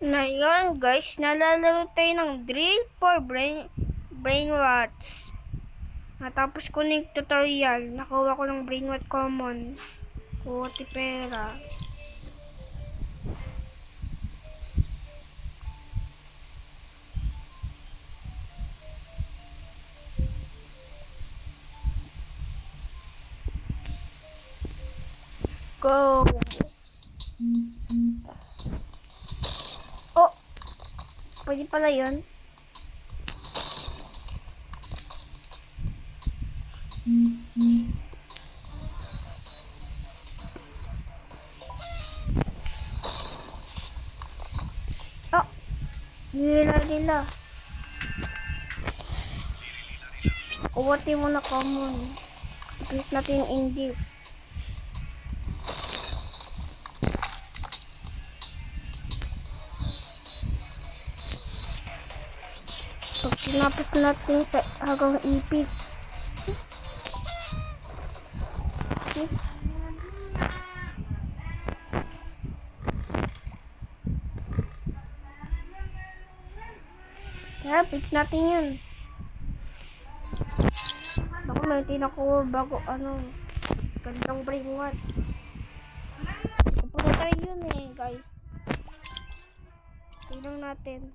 Ngayon guys, nalalaro tayo ng drill for brain rats. Natapos ko ng tutorial, nakuha ko ng brain rat common. Kuha pera. Go! Oh! Pwede pala yun. Oh! Nila. Kuwati mo na common. Click natin yung indie. Pag tinapos natin sa hanggang ipit. Kaya pick natin yun. Baka may tinako bago gandang brain rat. Pupunta tayo yun guys. Tingnan natin.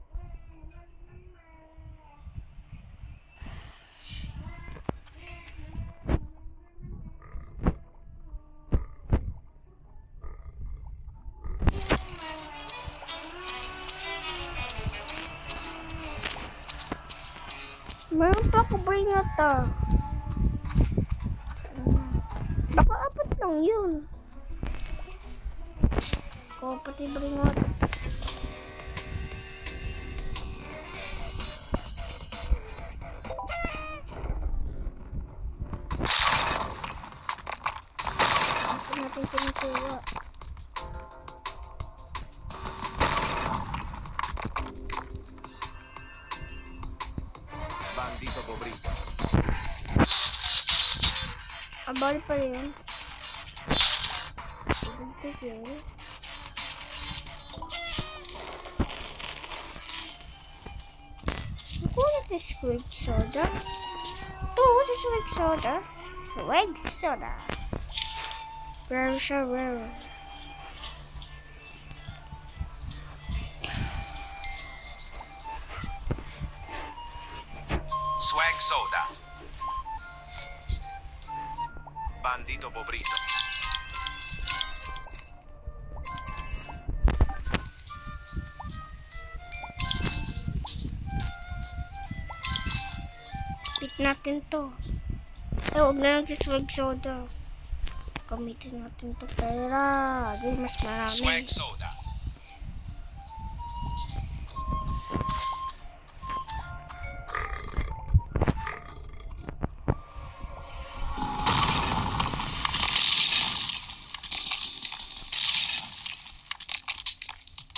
Meron pa ako brain rat Baka apat lang yun. Ko pati brain rat. Natin pinikuha. Bandito Bobrito. Abal pa yun. Sige. Nakuha natin swig soda. Ito, si swig soda. Swig soda. Rare siya, rare. Swag Soda. Bandito Bobrito. Pick natin to. Huwag na lang si swig soda. Gamitin natin to pera. Di mas marami. Swag Soda.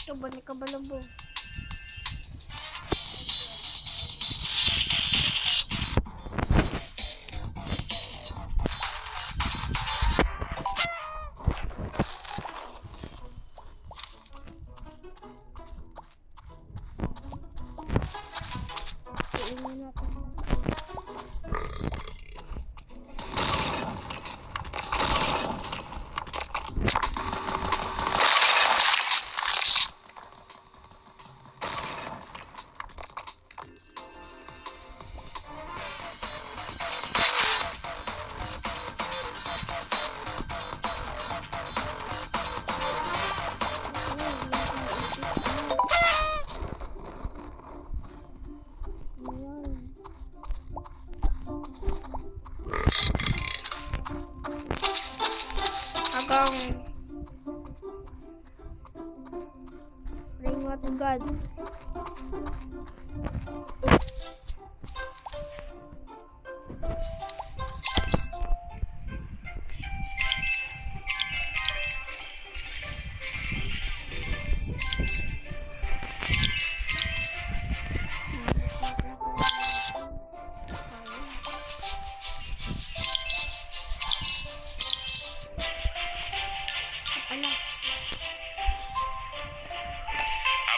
Ito ba ni kabalabo? Iinan natin. Hanggang brain rat agad.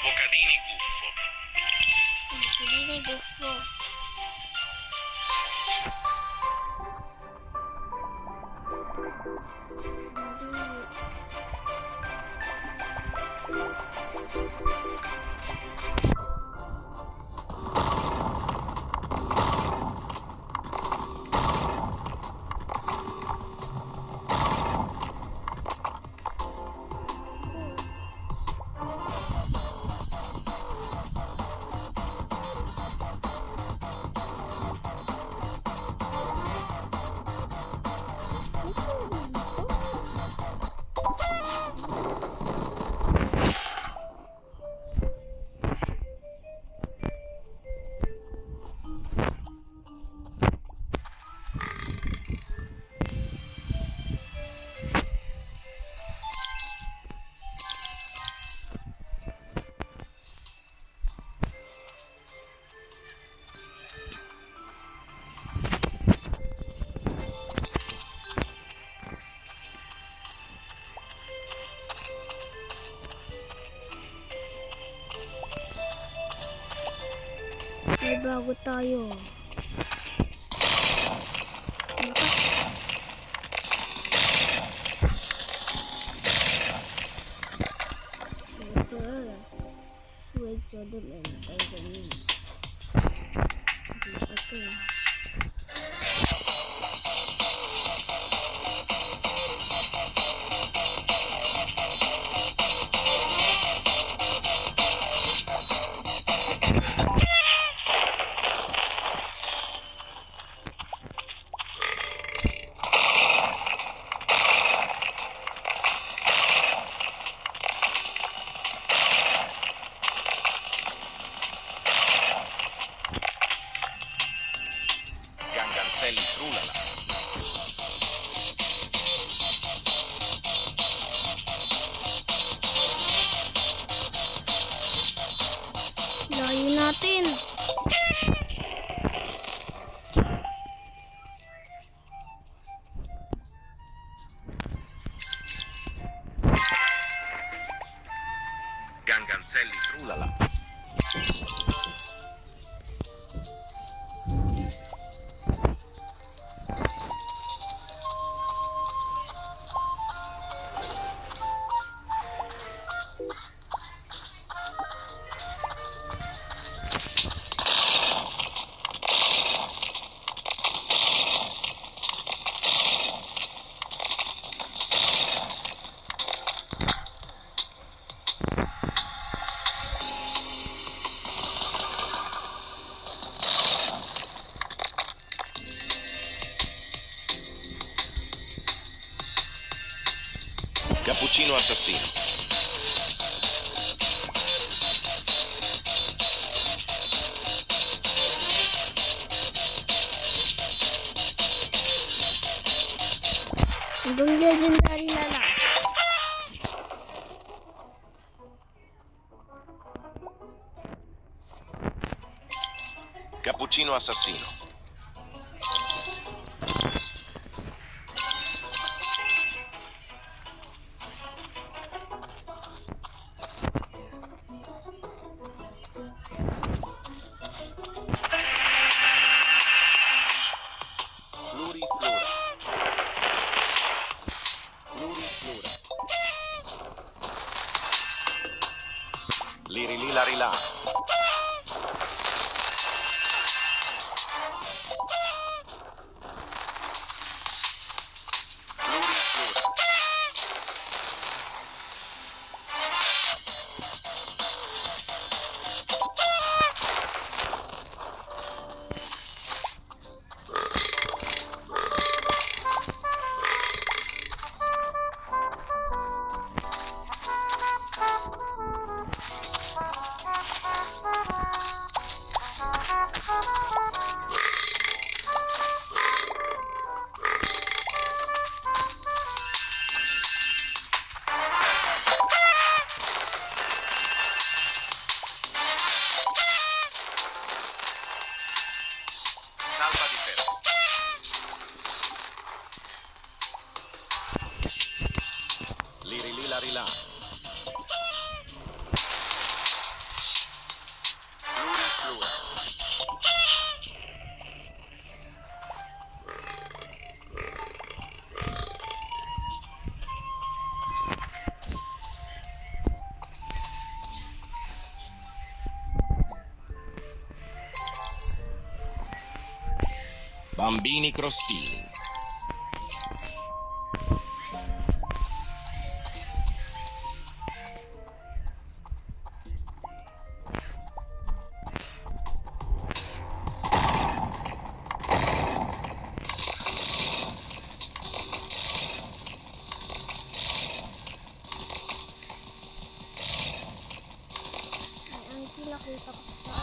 Avocadini Guffo. Avocadini Guffo. May bago tayo. Wait, so them and I can okay. Ganganzelli Trulala. Layo natin. Ganganzelli Trulala. Cappuccino assassino. Hanggang legendary na lang. Cappuccino assassino. Pluriflora. Pluriflora. Lirilila. Pluriflora. Bambini crostini. Ang pinakita ko sa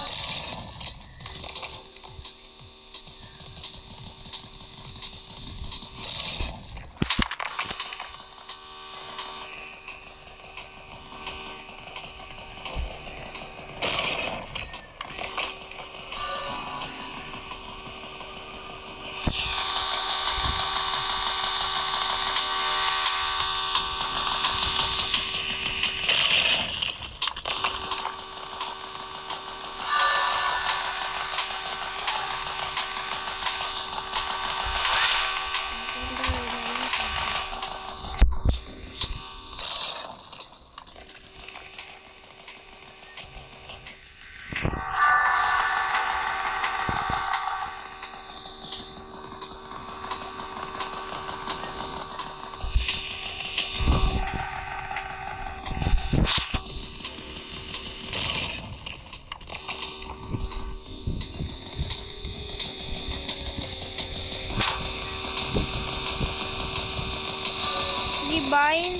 Divine.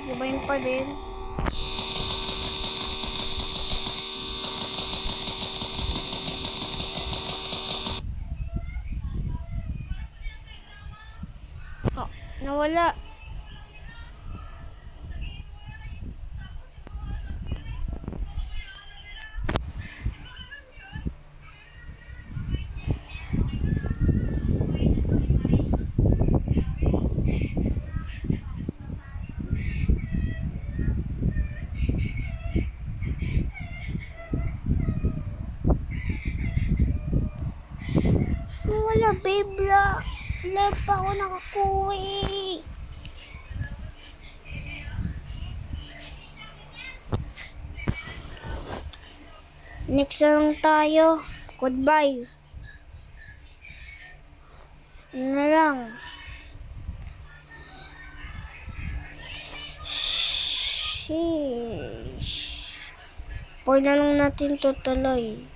Divine pa din. Oh, nawala. Wala, babe. Wala pa ako nakakuha eh. Next na lang tayo. Goodbye. Ano na lang. Sheesh. 4 na lang natin tutuloy.